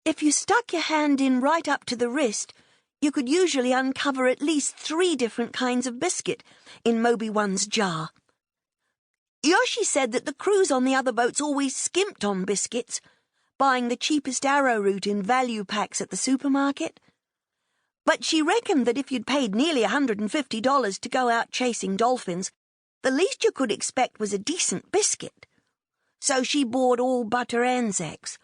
If you stuck your hand in right up to the wrist, you could usually uncover at least 3 different kinds of biscuit in Moby One's jar. Yoshi said that the crews on the other boats always skimped on biscuits, buying the cheapest arrowroot in value packs at the supermarket. But she reckoned that if you'd paid nearly $150 to go out chasing dolphins, the least you could expect was a decent biscuit. So she bought all butter Anzacs,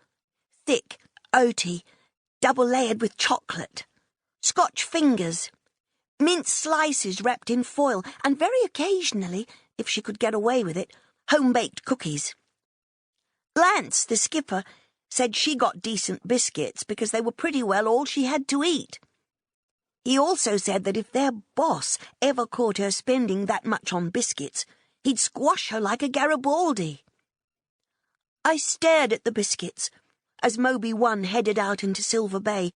thick, oaty, double-layered with chocolate, Scotch fingers, mince slices wrapped in foil, and very occasionally, if she could get away with it, home-baked cookies. Lance, the skipper, said she got decent biscuits because they were pretty well all she had to eat. He also said that if their boss ever caught her spending that much on biscuits, he'd squash her like a Garibaldi. I stared at the biscuits as Moby One headed out into Silver Bay,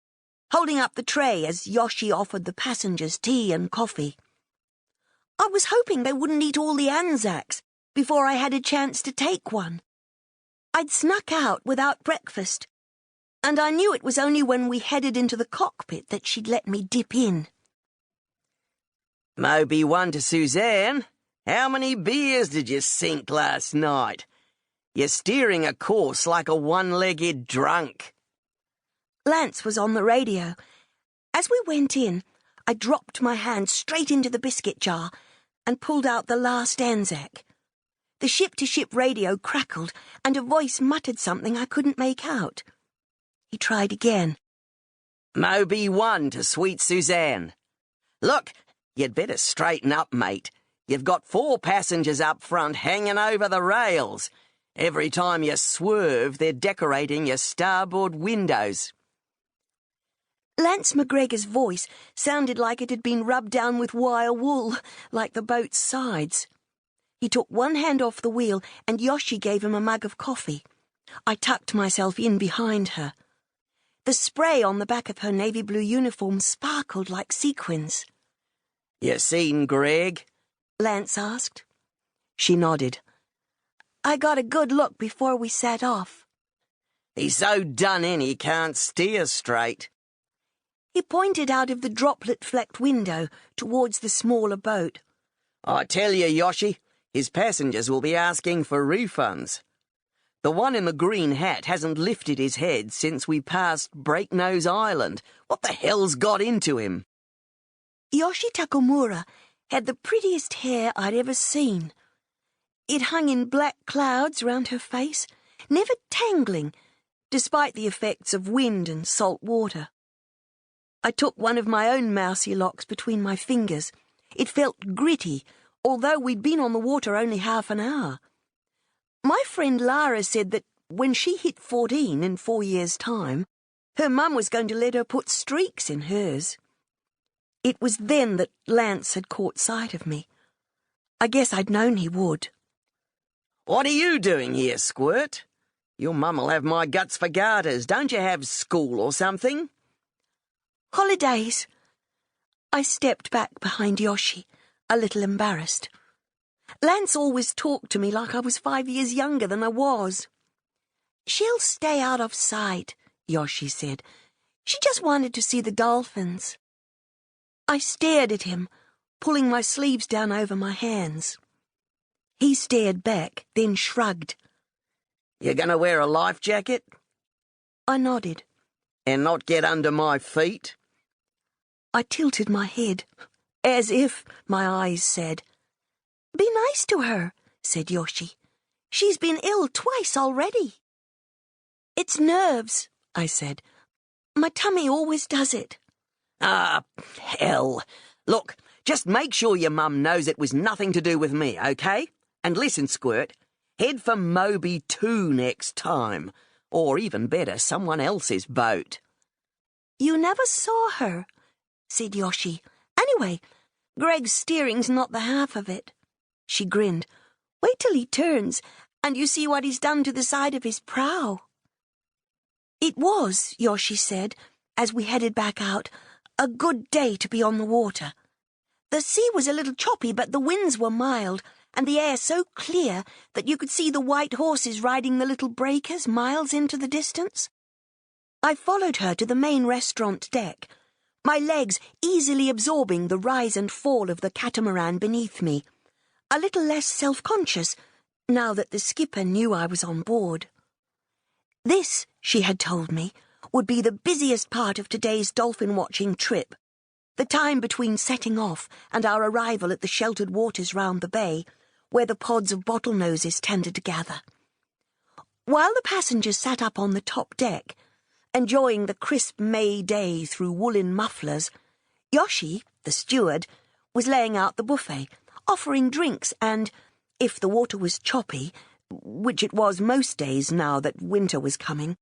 holding up the tray as Yoshi offered the passengers tea and coffee. I was hoping they wouldn't eat all the Anzacs before I had a chance to take one. I'd snuck out without breakfast, and I knew it was only when we headed into the cockpit that she'd let me dip in. Moby One to Suzanne, how many beers did you sink last night? You're steering a course like a one-legged drunk. Lance was on the radio. As we went in, I dropped my hand straight into the biscuit jar and pulled out the last Anzac. The ship-to-ship radio crackled, and a voice muttered something I couldn't make out. He tried again. Moby One to Sweet Suzanne. Look, you'd better straighten up, mate. You've got 4 passengers up front hanging over the rails. Every time you swerve, they're decorating your starboard windows. Lance McGregor's voice sounded like it had been rubbed down with wire wool, like the boat's sides. He took one hand off the wheel, and Yoshi gave him a mug of coffee. I tucked myself in behind her. The spray on the back of her navy blue uniform sparkled like sequins. You seen Greg? Lance asked. She nodded. I got a good look before we set off. He's so done in he can't steer straight. He pointed out of the droplet-flecked window towards the smaller boat. I tell you, Yoshi, his passengers will be asking for refunds. The one in the green hat hasn't lifted his head since we passed Breaknose Island. What the hell's got into him? Yoshi Takamura had the prettiest hair I'd ever seen. It hung in black clouds round her face, never tangling, despite the effects of wind and salt water. I took one of my own mousy locks between my fingers. It felt gritty, although we'd been on the water only half an hour. My friend Lara said that when she hit 14 in 4 years' time, her mum was going to let her put streaks in hers. It was then that Lance had caught sight of me. I guess I'd known he would. What are you doing here, Squirt? Your mum'll have my guts for garters. Don't you have school or something? Holidays. I stepped back behind Yoshi, a little embarrassed. Lance always talked to me like I was 5 years younger than I was. She'll stay out of sight, Yoshi said. She just wanted to see the dolphins. I stared at him, pulling my sleeves down over my hands. He stared back, then shrugged. You gonna wear a life jacket? I nodded. And not get under my feet? I tilted my head, as if, my eyes said. Be nice to her, said Yoshi. She's been ill twice already. It's nerves, I said. My tummy always does it. Ah, hell. Look, just make sure your mum knows it was nothing to do with me, okay? And listen, Squirt, head for Moby 2 next time. Or even better, someone else's boat. You never saw her, said Yoshi. Anyway, Greg's steering's not the half of it. She grinned. Wait till he turns, and you see what he's done to the side of his prow. It was, Yoshi said, as we headed back out, a good day to be on the water. The sea was a little choppy, but the winds were mild, and the air so clear that you could see the white horses riding the little breakers miles into the distance. I followed her to the main restaurant deck, my legs easily absorbing the rise and fall of the catamaran beneath me, a little less self-conscious now that the skipper knew I was on board. This, she had told me, would be the busiest part of today's dolphin-watching trip, the time between setting off and our arrival at the sheltered waters round the bay, where the pods of bottlenoses tended to gather. While the passengers sat up on the top deck, enjoying the crisp May day through woolen mufflers, Yoshi, the steward, was laying out the buffet, offering drinks and, if the water was choppy, which it was most days now that winter was coming,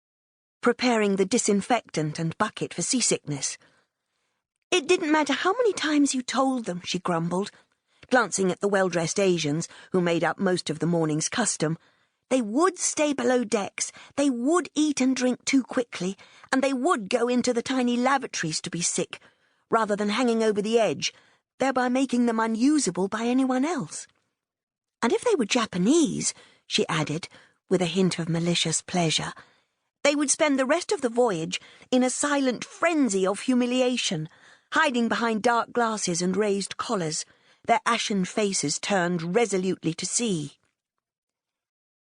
preparing the disinfectant and bucket for seasickness. It didn't matter how many times you told them, she grumbled, glancing at the well-dressed Asians who made up most of the morning's custom. They would stay below decks, they would eat and drink too quickly, and they would go into the tiny lavatories to be sick, rather than hanging over the edge, thereby making them unusable by anyone else. And if they were Japanese, she added, with a hint of malicious pleasure, they would spend the rest of the voyage in a silent frenzy of humiliation, hiding behind dark glasses and raised collars, their ashen faces turned resolutely to sea.